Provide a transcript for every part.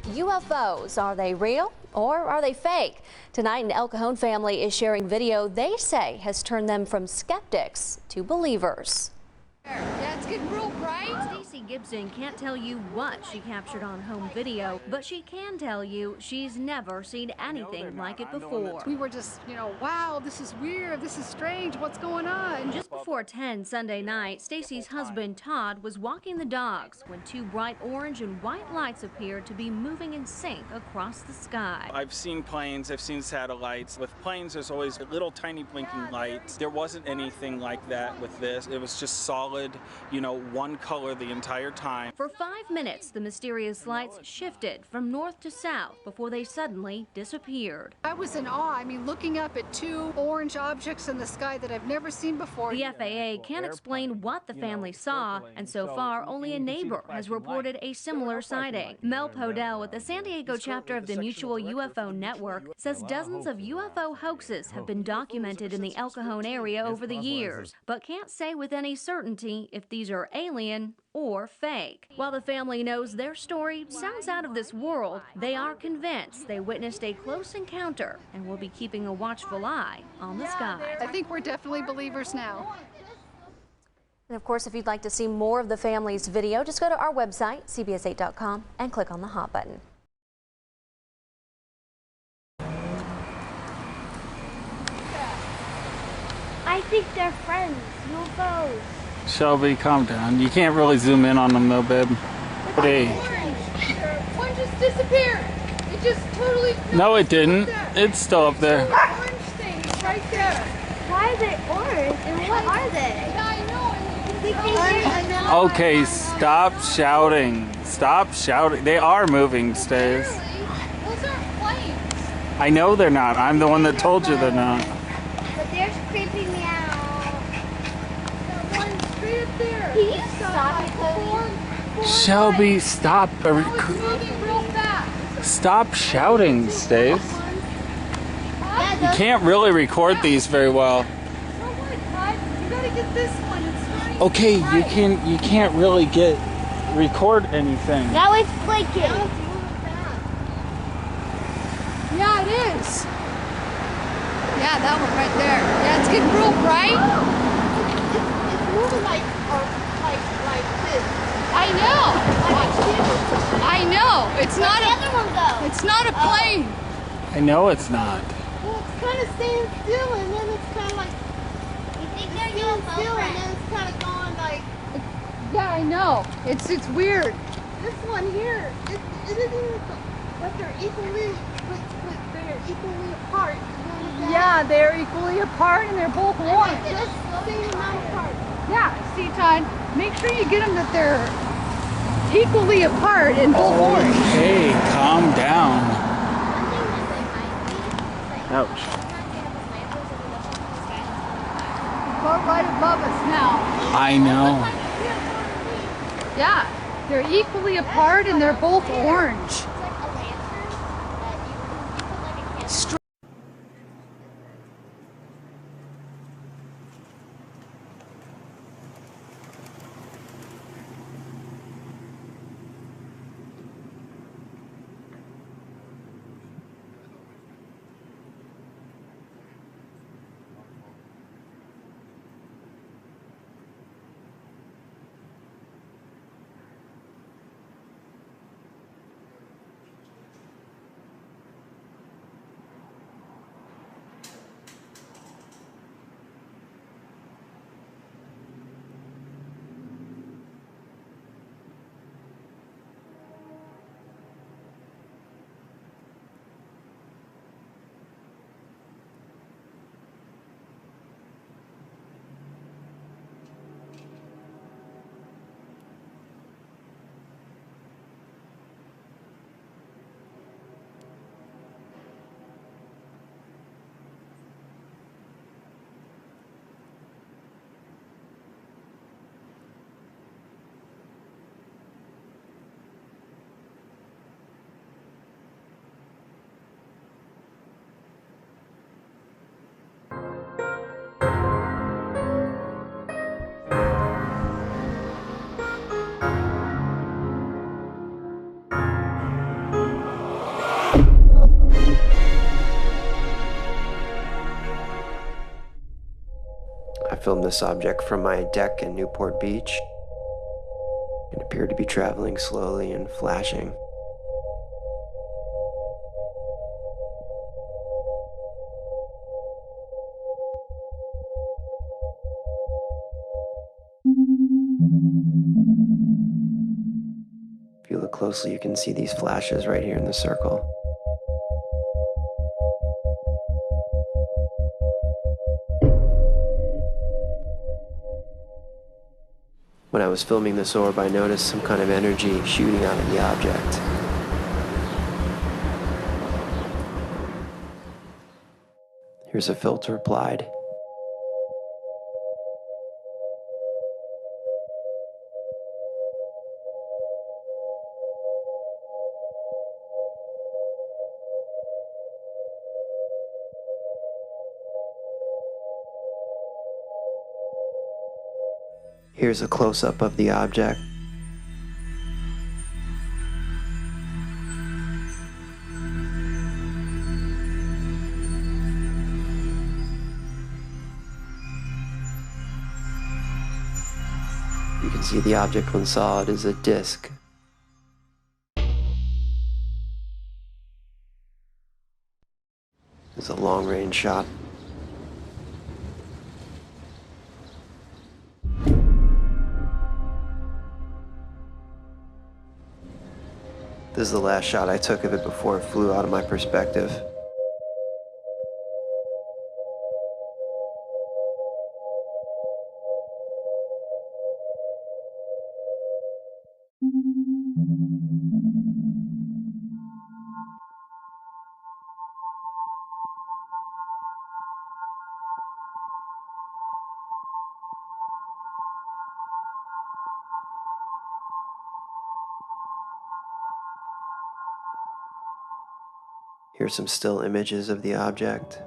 UFOs, are they real or are they fake? Tonight, an El Cajon family is sharing video they say has turned them from skeptics to believers. Yeah, it's getting real bright. Stacy Gibson can't tell you what she captured on home video, but she can tell you she's never seen anything like it before. We were just, wow, this is weird, this is strange, what's going on? Just before 10 Sunday night, Stacy's husband Todd was walking the dogs when two bright orange and white lights appeared to be moving in sync across the sky. I've seen planes, I've seen satellites. With planes, there's always little tiny blinking lights. There wasn't anything like that with this. It was just solid, one color the entire time. For 5 minutes, the mysterious lights shifted from north to south before they suddenly disappeared. I was in awe. I mean, looking up at two orange objects in the sky that I've never seen before. The FAA can't explain what the family saw, and so far, only a neighbor has reported a similar sighting. Mel Podell with the San Diego chapter of the Mutual UFO Network says dozens of UFO hoaxes have been documented in the El Cajon area over the years, but can't say with any certainty if these are alien or fake. While the family knows their story sounds out of this world, they are convinced they witnessed a close encounter and will be keeping a watchful eye on the sky. I think we're definitely believers now. And of course, if you'd like to see more of the family's video, just go to our website, cbs8.com, and click on the hot button. I think they're friends, UFOs. Shelby, calm down. You can't really zoom in on them though, babe. But hey. One just disappeared. It just totally... No, it didn't. It's still up there. Orange thing right there. Why are they orange and what are they? Yeah, I know. Okay, stop shouting. Stop shouting. They are moving, Stace. Those aren't planes. I know they're not. I'm the one that told you they're not. But they're creeping me out. That one straight up there. Can you stop it, Shelby, stop. Oh, it's moving real fast. Stop shouting, Stace. You can't really record these very well. So what, Todd? You gotta get this one. It's very Okay, bright. you can't really record anything. Now it's blinking. Yeah, it is. Yeah, that one right there. Yeah, it's getting real bright. It's moving like this. I know. I know. It's not The other one go. It's not a plane. I know it's not. Well, it's kind of staying still, and then it's kind of like. You think they're UFO still, and then it's kind of going like. Yeah, I know. It's weird. This one here, it isn't even. But they're equally apart. Yeah, they're equally apart and they're both orange. Just same amount apart. Yeah, see, Todd, make sure you get them that they're equally apart and both orange. Hey, calm down. Ouch. They're right above us now. I know. Yeah, they're equally apart and they're both orange. filmed this object from my deck in Newport Beach. It appeared to be traveling slowly and flashing. If you look closely, you can see these flashes right here in the circle. When I was filming this orb, I noticed some kind of energy shooting out of the object. Here's a filter applied. Here's a close-up of the object. You can see the object when solid is a disc. It's a long-range shot. This is the last shot I took of it before it flew out of my perspective. Here's some still images of the object.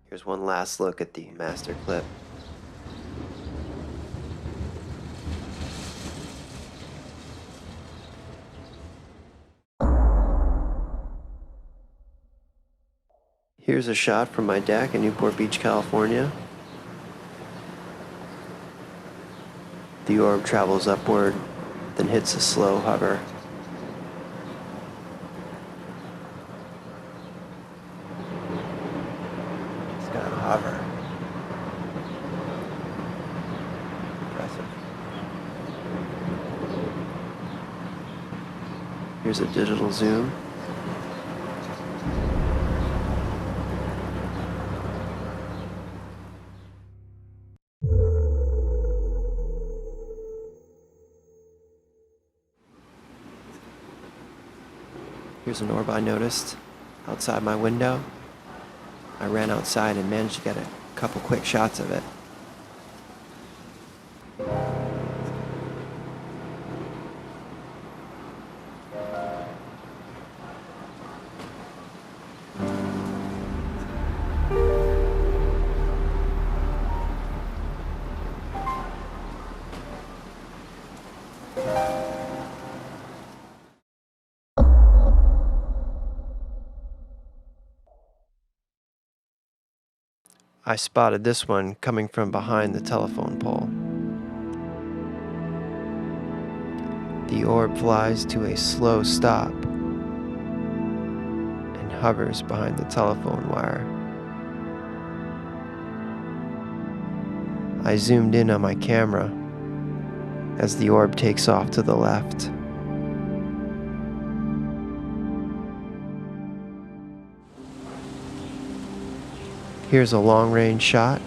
Here's one last look at the master clip. Here's a shot from my deck in Newport Beach, California. The orb travels upward, then hits a slow hover. It's gonna hover. Impressive. Here's a digital zoom. Here's an orb I noticed outside my window. I ran outside and managed to get a couple quick shots of it. I spotted this one coming from behind the telephone pole. The orb flies to a slow stop and hovers behind the telephone wire. I zoomed in on my camera as the orb takes off to the left. Here's a long-range shot.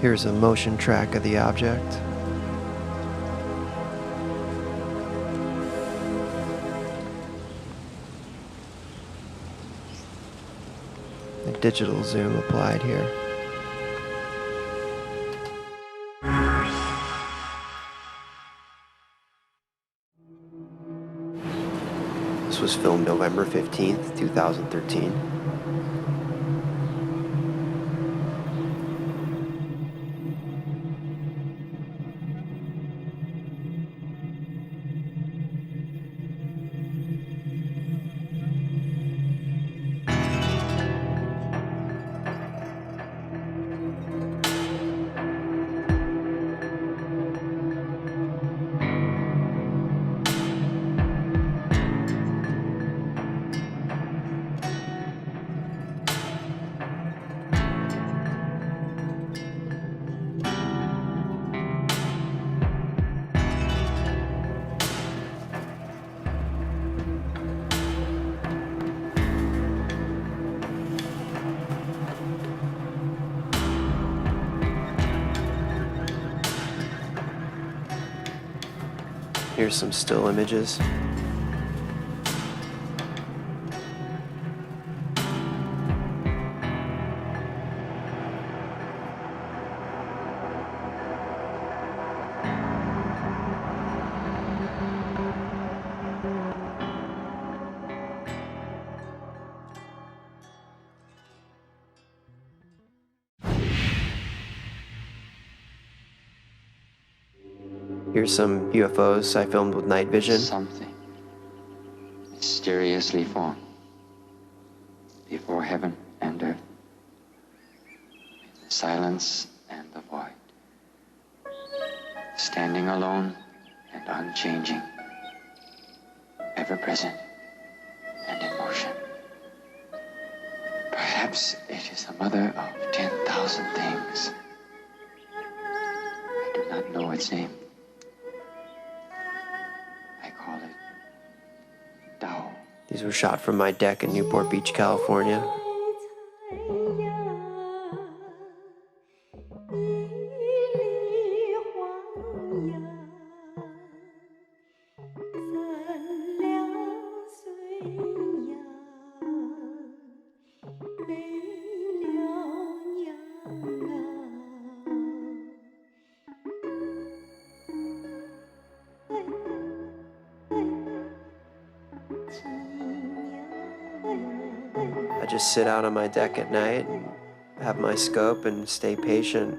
Here's a motion track of the object. digital zoom applied here. This was filmed November 15th, 2013. Here's some still images. Here's some UFOs I filmed with night vision. Something mysteriously formed before heaven and earth, in the silence and the void, standing alone and unchanging, ever present and in motion. Perhaps it is the mother of 10,000 things. I do not know its name. These were shot from my deck in Newport Beach, California. I just sit out on my deck at night and have my scope and stay patient.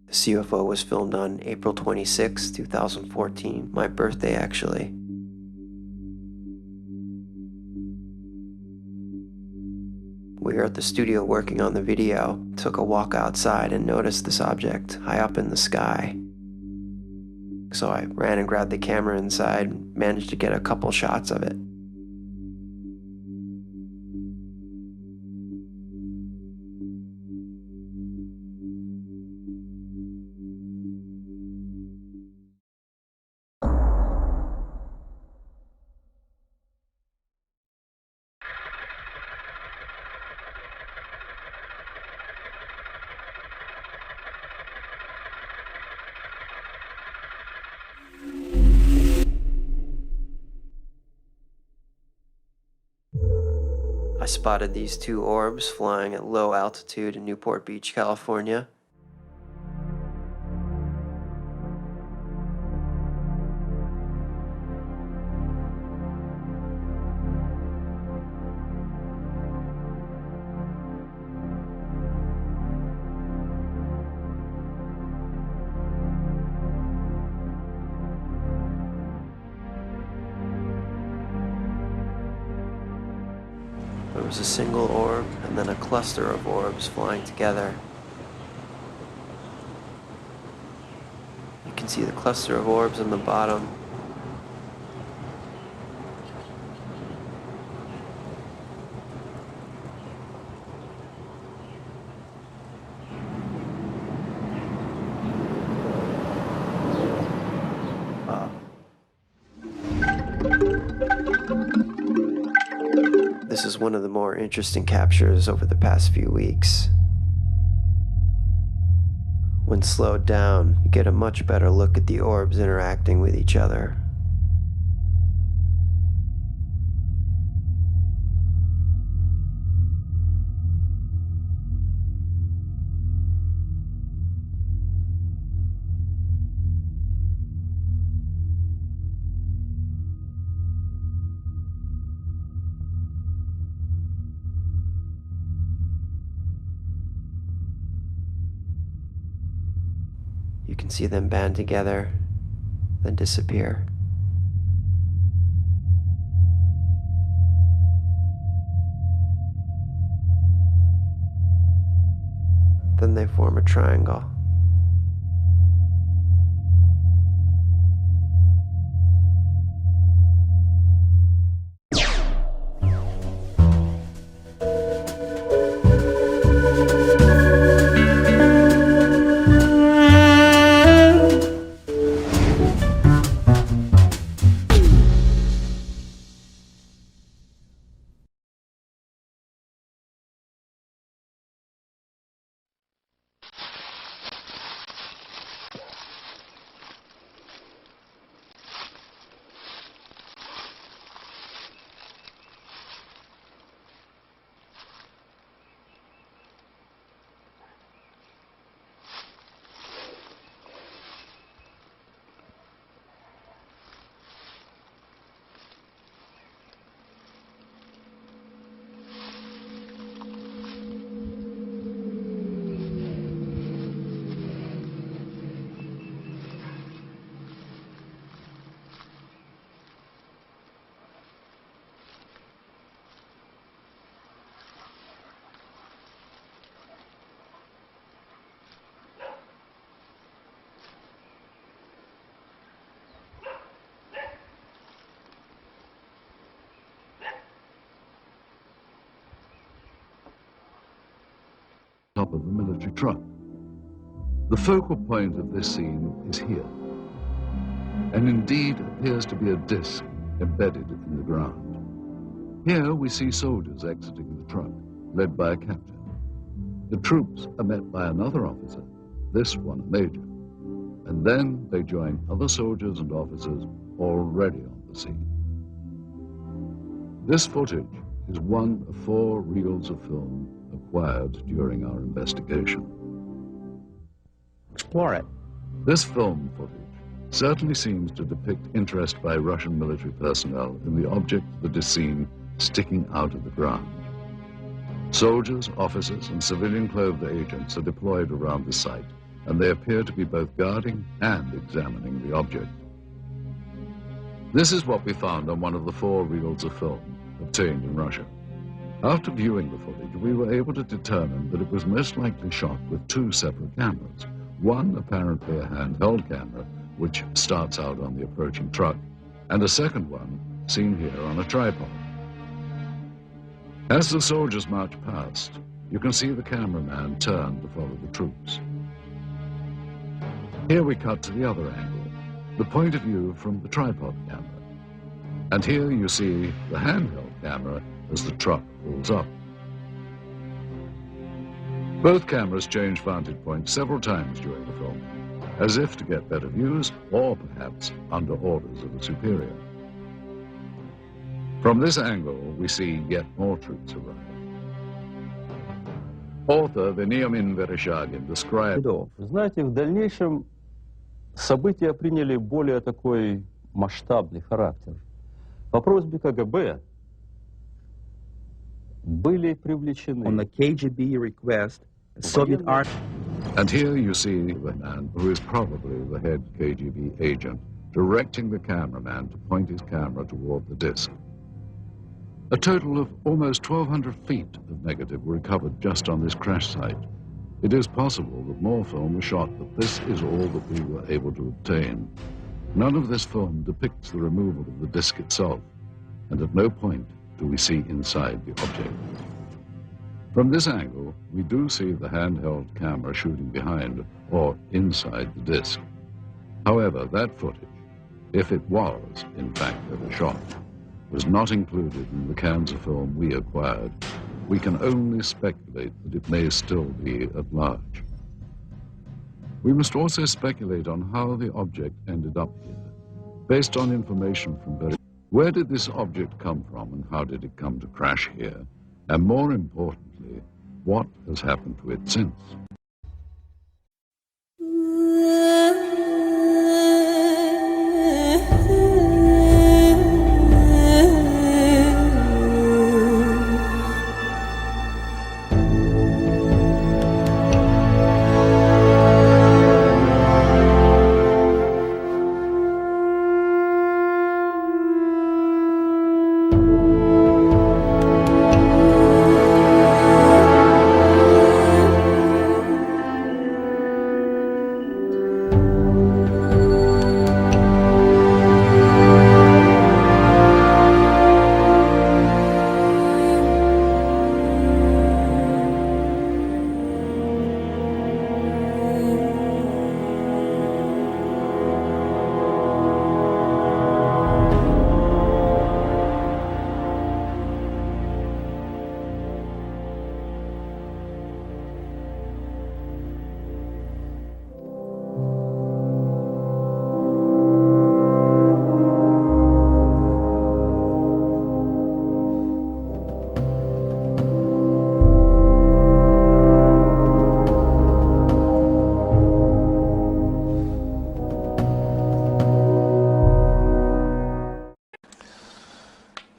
This UFO was filmed on April 26, 2014, my birthday actually. We were at the studio working on the video, took a walk outside and noticed this object high up in the sky. So I ran and grabbed the camera inside and managed to get a couple shots of it. I spotted these two orbs flying at low altitude in Newport Beach, California. There was a single orb and then a cluster of orbs flying together. You can see the cluster of orbs on the bottom. This is one of the more interesting captures over the past few weeks. When slowed down, you get a much better look at the orbs interacting with each other. You can see them band together, then disappear. Then they form a triangle. Top of the military truck. The focal point of this scene is here, and indeed appears to be a disc embedded in the ground. Here we see soldiers exiting the truck, led by a captain. The troops are met by another officer, this one a major, and then they join other soldiers and officers already on the scene. This footage is one of 4 reels of film acquired during our investigation. Explore it. This film footage certainly seems to depict interest by Russian military personnel in the object that is seen sticking out of the ground. Soldiers, officers, and civilian clothed agents are deployed around the site and they appear to be both guarding and examining the object. This is what we found on one of the 4 reels of film obtained in Russia. After viewing the footage, we were able to determine that it was most likely shot with 2 separate cameras. One apparently a handheld camera, which starts out on the approaching truck, and a second one seen here on a tripod. As the soldiers march past, you can see the cameraman turn to follow the troops. Here we cut to the other angle, the point of view from the tripod camera. And here you see the handheld camera as the truck pulls up. Both cameras change vantage points several times during the film, as if to get better views or perhaps under orders of a superior. From this angle, we see yet more troops arrive. Author Veniamin Vereshchagin described... Знаете, в дальнейшем события приняли более такой масштабный характер. По просьбе КГБ были привлечены... On the KGB request, the Soviet army... And here you see the man who is probably the head KGB agent directing the cameraman to point his camera toward the disc. A total of almost 1,200 feet of negative were recovered just on this crash site. It is possible that more film was shot, but this is all that we were able to obtain. None of this film depicts the removal of the disc itself, and at no point do we see inside the object. From this angle, we do see the handheld camera shooting behind or inside the disc. However, that footage, if it was in fact ever shot, was not included in the cans of film we acquired. We can only speculate that it may still be at large. We must also speculate on how the object ended up here, based on information from where did this object come from and how did it come to crash here? And more importantly, what has happened to it since?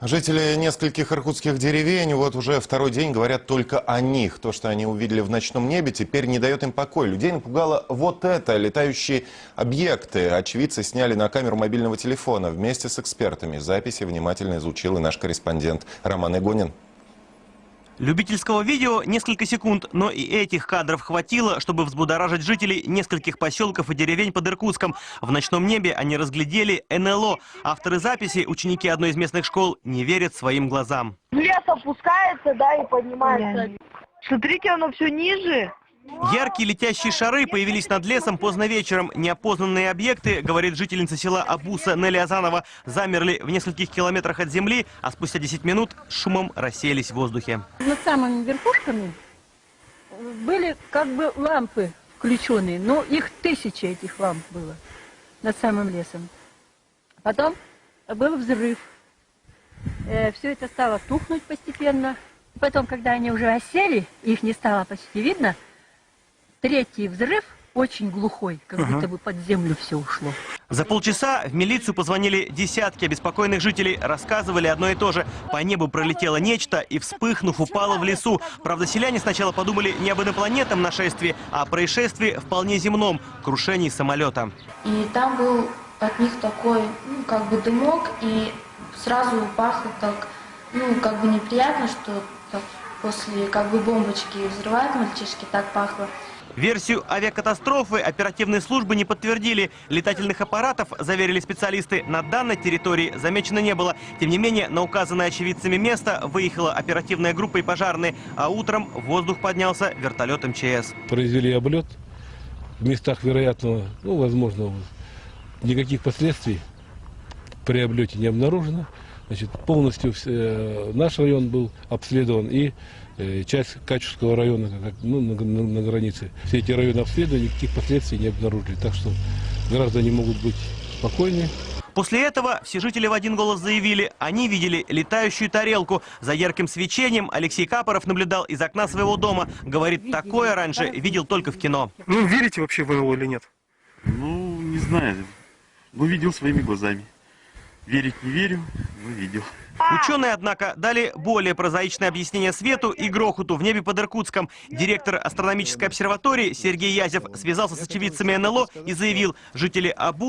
Жители нескольких иркутских деревень вот уже второй день говорят только о них. То, что они увидели в ночном небе, теперь не дает им покоя. Людей напугало вот это, летающие объекты. Очевидцы сняли на камеру мобильного телефона вместе с экспертами. Записи внимательно изучил и наш корреспондент Роман Игонин. Любительского видео несколько секунд, но и этих кадров хватило, чтобы взбудоражить жителей нескольких поселков и деревень под Иркутском. В ночном небе они разглядели НЛО. Авторы записи, ученики одной из местных школ, не верят своим глазам. Лес опускается, да, и поднимается. Смотрите, оно все ниже. Яркие летящие шары появились над лесом поздно вечером. Неопознанные объекты, говорит жительница села Абуса Нелли Азанова, замерли в нескольких километрах от земли, а спустя 10 минут шумом рассеялись в воздухе. Над самыми верхушками были как бы лампы включенные, но их 1000 этих ламп было над самым лесом. Потом был взрыв. Все это стало тухнуть постепенно. Потом, когда они уже осели, их не стало почти видно, третий взрыв, очень глухой, как будто бы под землю все ушло. За полчаса в милицию позвонили десятки обеспокоенных жителей, рассказывали одно и то же. По небу пролетело нечто и, вспыхнув, упало в лесу. Правда, селяне сначала подумали не об инопланетном нашествии, а о происшествии вполне земном – крушении самолета. И там был от них такой, как бы дымок, и сразу пахло так, как бы неприятно, что так, после как бы бомбочки взрывают мальчишки, так пахло. Версию авиакатастрофы оперативные службы не подтвердили. Летательных аппаратов, заверили специалисты, на данной территории замечено не было. Тем не менее, на указанное очевидцами место выехала оперативная группа и пожарные, а утром в воздух поднялся вертолет МЧС. Произвели облет в местах вероятного, возможно, никаких последствий при облете не обнаружено. Значит, полностью наш район был обследован и часть Качевского района на границе. Все эти районы обследованы, никаких последствий не обнаружили. Так что граждане могут быть спокойны. После этого все жители в один голос заявили, они видели летающую тарелку. За ярким свечением Алексей Капоров наблюдал из окна своего дома. Говорит, такое раньше видел только в кино. Верите вообще в НЛО или нет? Не знаю. Видел своими глазами. Верить не верю, но видел. Ученые, однако, дали более прозаичное объяснение свету и грохоту в небе под Иркутском. Директор астрономической обсерватории Сергей Язев связался с очевидцами НЛО и заявил, жители Абу